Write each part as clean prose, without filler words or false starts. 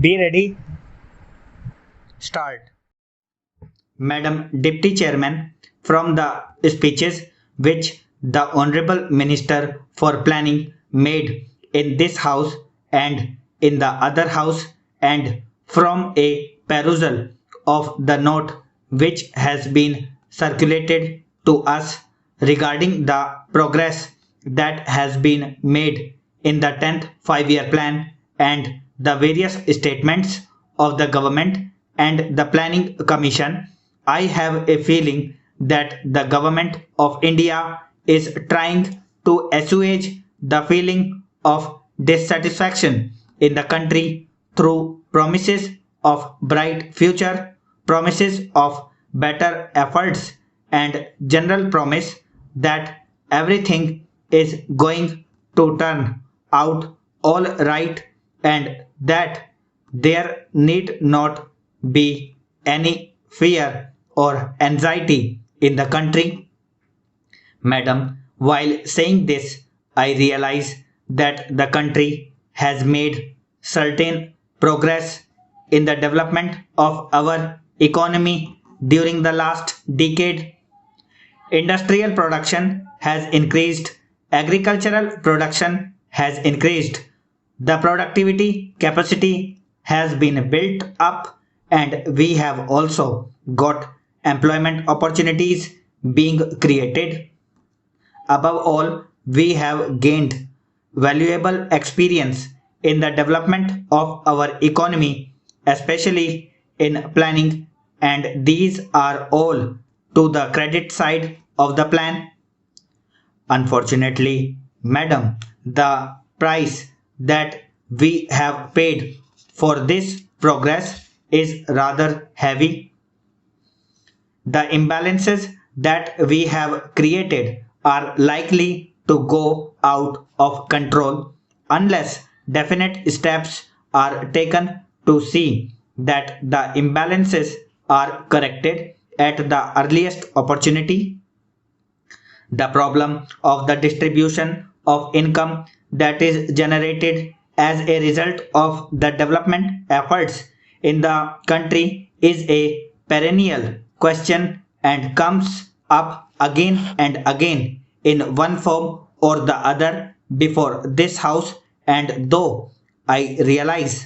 Be ready. Start. Madam Deputy Chairman, from the speeches which the Honorable Minister for Planning made in this House and in the other House, and from a perusal of the note which has been circulated to us regarding the progress that has been made in the 10th 5-year plan and the various statements of the government and the planning commission, I have a feeling that the government of India is trying to assuage the feeling of dissatisfaction in the country through promises of bright future, promises of better efforts, and general promise that everything is going to turn out all right and that there need not be any fear or anxiety in the country. Madam, while saying this, I realize that the country has made certain progress in the development of our economy during the last decade. Industrial production has increased, agricultural production has increased, the productivity capacity has been built up, and we have also got employment opportunities being created. Above all, we have gained valuable experience in the development of our economy, especially in planning, and these are all to the credit side of the plan. Unfortunately, madam, the price that we have paid for this progress is rather heavy. The imbalances that we have created are likely to go out of control unless definite steps are taken to see that the imbalances are corrected at the earliest opportunity. The problem of the distribution of income that is generated as a result of the development efforts in the country is a perennial question and comes up again and again in one form or the other before this house, and though I realize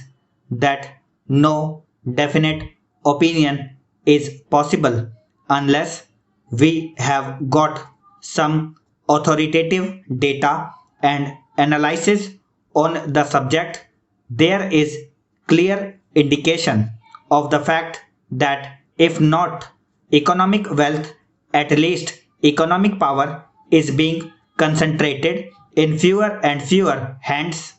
that no definite opinion is possible unless we have got some authoritative data and analysis on the subject, there is clear indication of the fact that if not economic wealth, at least economic power is being concentrated in fewer and fewer hands.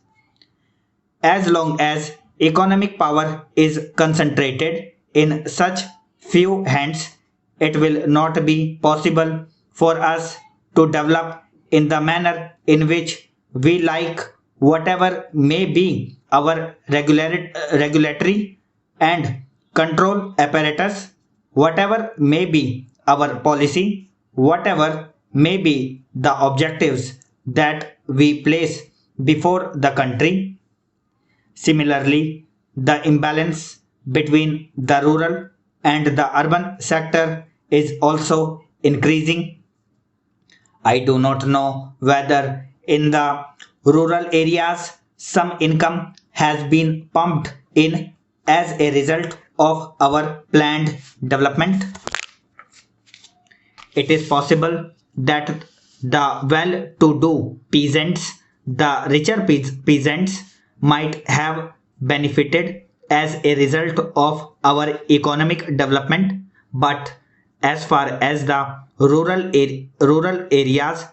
As long as economic power is concentrated in such few hands, it will not be possible for us to develop in the manner in which we like, whatever may be our regulatory and control apparatus, whatever may be our policy, whatever may be the objectives that we place before the country. Similarly, the imbalance between the rural and the urban sector is also increasing. I do not know whether in the rural areas some income has been pumped in as a result of our planned development. It is possible that the well-to-do peasants, the richer peasants, might have benefited as a result of our economic development, but as far as the rural areas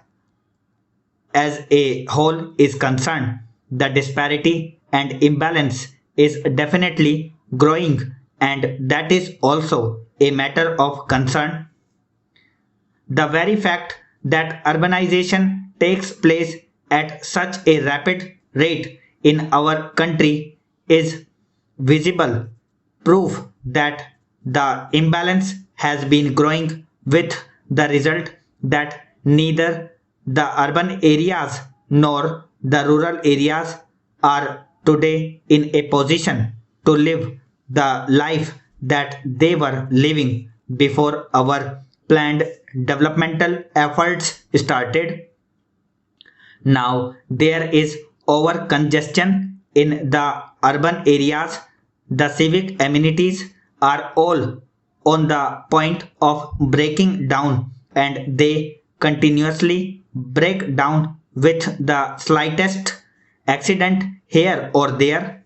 as a whole is concerned, the disparity and imbalance is definitely growing, and that is also a matter of concern. The very fact that urbanization takes place at such a rapid rate in our country is visible proof that the imbalance has been growing, with the result that neither the urban areas nor the rural areas are today in a position to live the life that they were living before our planned developmental efforts started. Now there is over congestion in the urban areas. The civic amenities are all on the point of breaking down, and they continuously break down with the slightest accident here or there.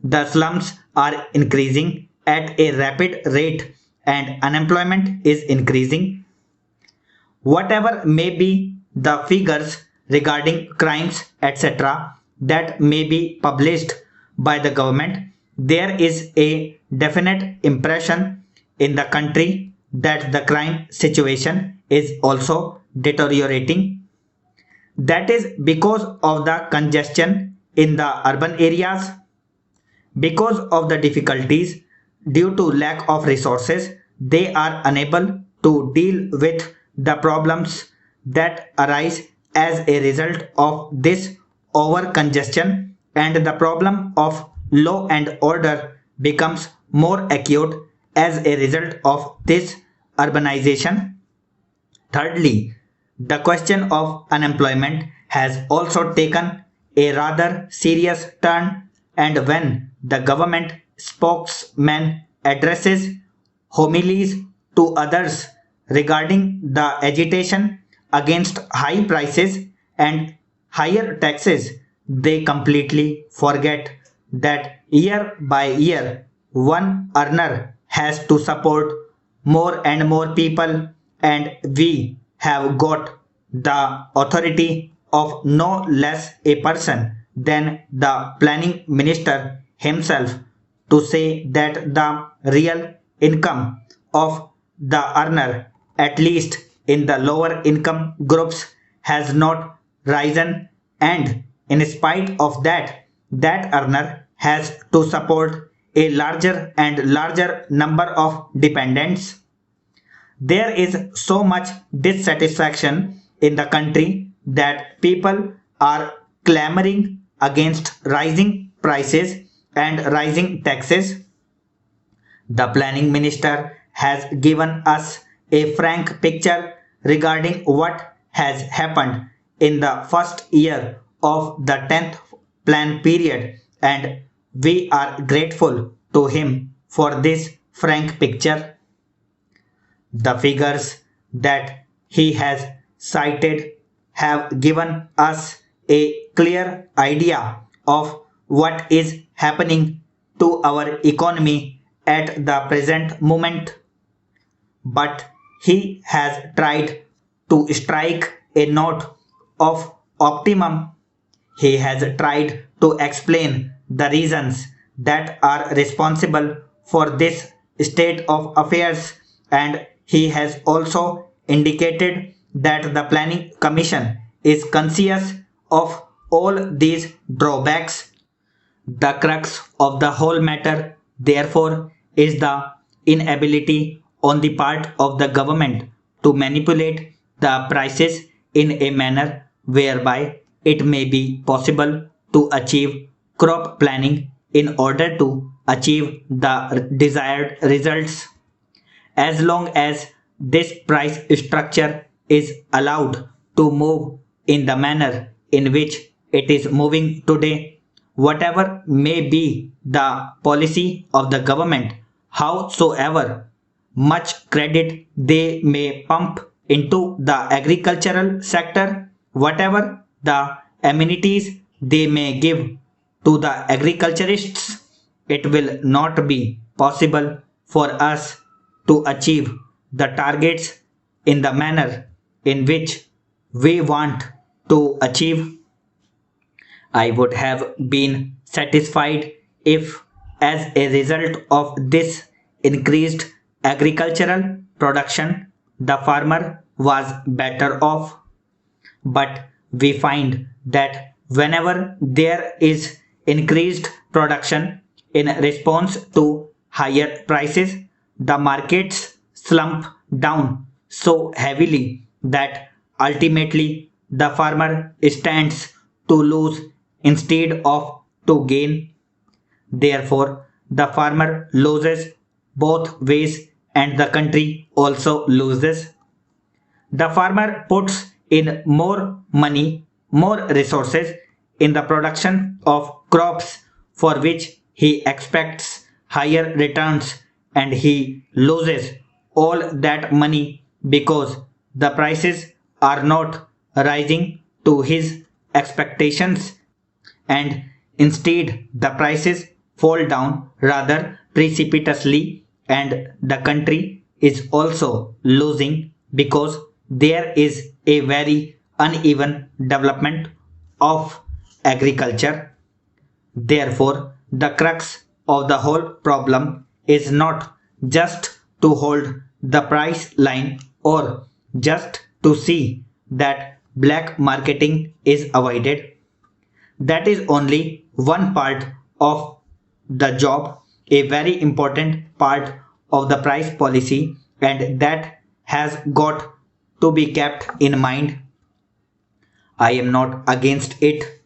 The slums are increasing at a rapid rate and unemployment is increasing. Whatever may be the figures regarding crimes, etc., that may be published by the government, there is a definite impression in the country that the crime situation is also deteriorating. That is because of the congestion in the urban areas, because of the difficulties due to lack of resources. They are unable to deal with the problems that arise as a result of this over congestion, and the problem of law and order becomes more acute as a result of this urbanization. Thirdly, the question of unemployment has also taken a rather serious turn, and when the government spokesman addresses homilies to others regarding the agitation against high prices and higher taxes, they completely forget that year by year one earner has to support more and more people, and we have got the authority of no less a person than the planning minister himself to say that the real income of the earner, at least in the lower income groups, has not risen, and in spite of that, that earner has to support a larger and larger number of dependents. There is so much dissatisfaction in the country that people are clamoring against rising prices and rising taxes. The planning minister has given us a frank picture regarding what has happened in the first year of the 10th plan period, and we are grateful to him for this frank picture. The figures that he has cited have given us a clear idea of what is happening to our economy at the present moment, but he has tried to strike a note of optimum. He has tried to explain the reasons that are responsible for this state of affairs, and he has also indicated that the Planning Commission is conscious of all these drawbacks. The crux of the whole matter, therefore, is the inability on the part of the government to manipulate the prices in a manner whereby it may be possible to achieve crop planning in order to achieve the desired results. As long as this price structure is allowed to move in the manner in which it is moving today, whatever may be the policy of the government, howsoever much credit they may pump into the agricultural sector, whatever the amenities they may give to the agriculturists, it will not be possible for us to achieve the targets in the manner in which we want to achieve. I would have been satisfied if, as a result of this increased agricultural production, the farmer was better off. But we find that whenever there is increased production in response to higher prices, the markets slump down so heavily that ultimately the farmer stands to lose instead of to gain. Therefore, the farmer loses both ways and the country also loses. The farmer puts in more money, more resources in the production of crops for which he expects higher returns, and he loses all that money because the prices are not rising to his expectations, and instead the prices fall down rather precipitously, and the country is also losing because there is a very uneven development of agriculture. Therefore, the crux of the whole problem is not just to hold the price line or just to see that black marketing is avoided. That is only one part of the job, a very important part of the price policy, and that has got to be kept in mind. I am not against it.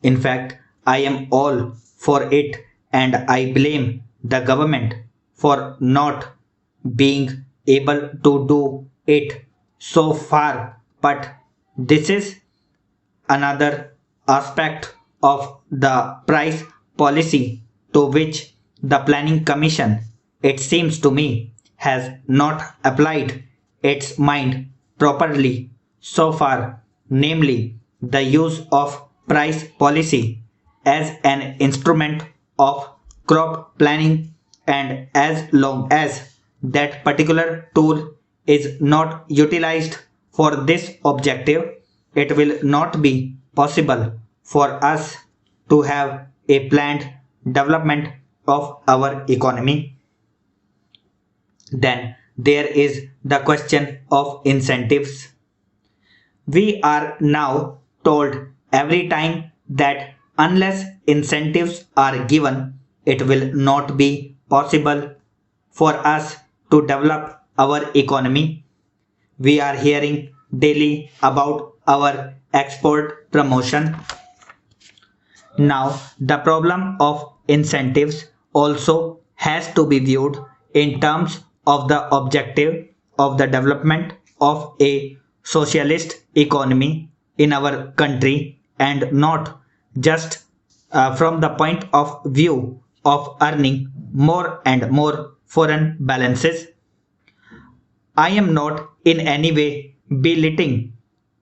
In fact, I am all for it, and I blame the government for not being able to do it so far. But this is another aspect of the price policy to which the Planning Commission, it seems to me, has not applied its mind properly so far, namely the use of price policy as an instrument of crop planning, and as long as that particular tool is not utilized for this objective, it will not be possible for us to have a planned development of our economy. Then there is the question of incentives. We are now told every time that unless incentives are given, it will not be possible for us to develop our economy. We are hearing daily about our export promotion. Now, the problem of incentives also has to be viewed in terms of the objective of the development of a socialist economy in our country, and not just from the point of view of earning more and more foreign balances. I am not in any way belittling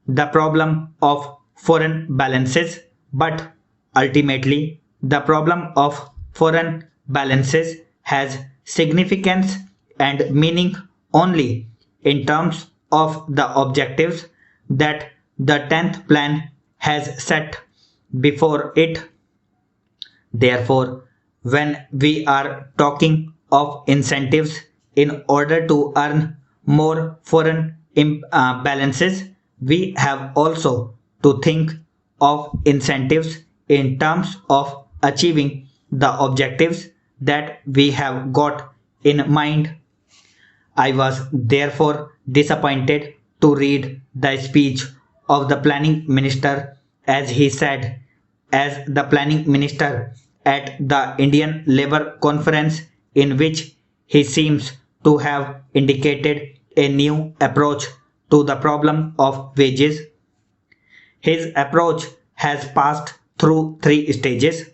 the problem of foreign balances, but ultimately the problem of foreign balances has significance and meaning only in terms of the objectives that the 10th plan has set before it. Therefore, when we are talking of incentives in order to earn more foreign balances, we have also to think of incentives in terms of achieving the objectives that we have got in mind. I was therefore disappointed to read the speech of the planning minister, as he said, as the planning minister at the Indian Labour Conference, in which he seems to have indicated a new approach to the problem of wages. His approach has passed through three stages.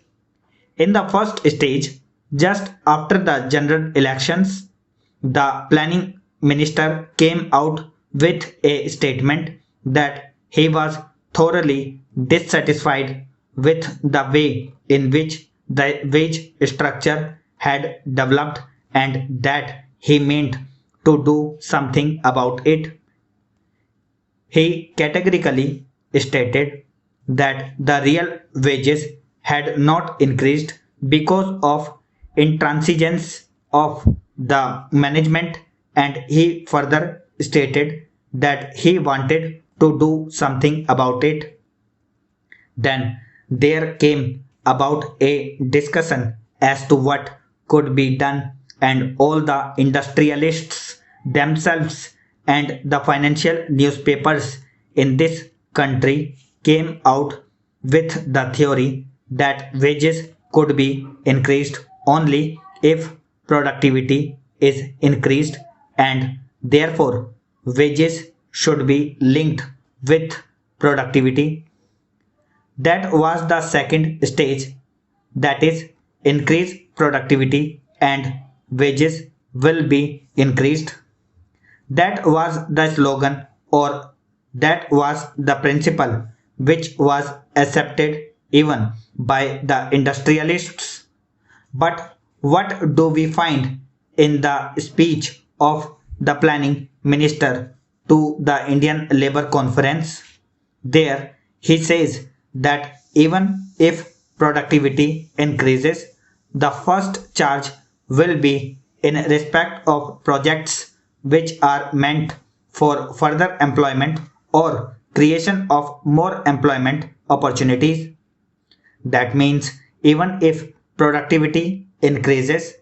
In the first stage, just after the general elections, the planning minister came out with a statement that he was thoroughly dissatisfied with the way in which the wage structure had developed, and that he meant to do something about it. He categorically stated that the real wages had not increased because of intransigence of the management, and he further stated that he wanted to do something about it. Then there came about a discussion as to what could be done, and all the industrialists themselves and the financial newspapers in this country came out with the theory that wages could be increased only if productivity is increased and therefore wages should be linked with productivity. That was the second stage, that is, increase productivity and wages will be increased. That was the slogan, or that was the principle which was accepted even by the industrialists. But what do we find in the speech of the planning minister to the Indian Labour Conference? There he says that even if productivity increases, the first charge will be in respect of projects which are meant for further employment or creation of more employment opportunities. That means even if productivity increases,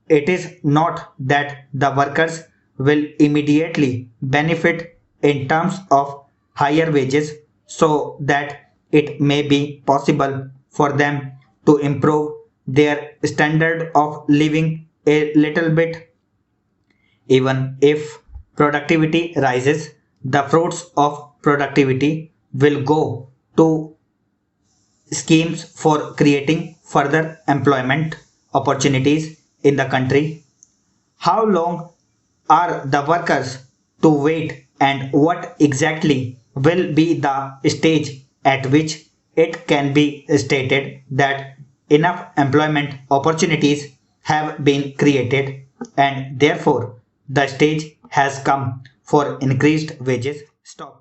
it is not that the workers will immediately benefit in terms of higher wages, so that it may be possible for them to improve their standard of living a little bit. Even if productivity rises, the fruits of productivity will go to schemes for creating further employment opportunities in the country. How long are the workers to wait, and what exactly will be the stage at which it can be stated that enough employment opportunities have been created and therefore the stage has come for increased wages? Stop.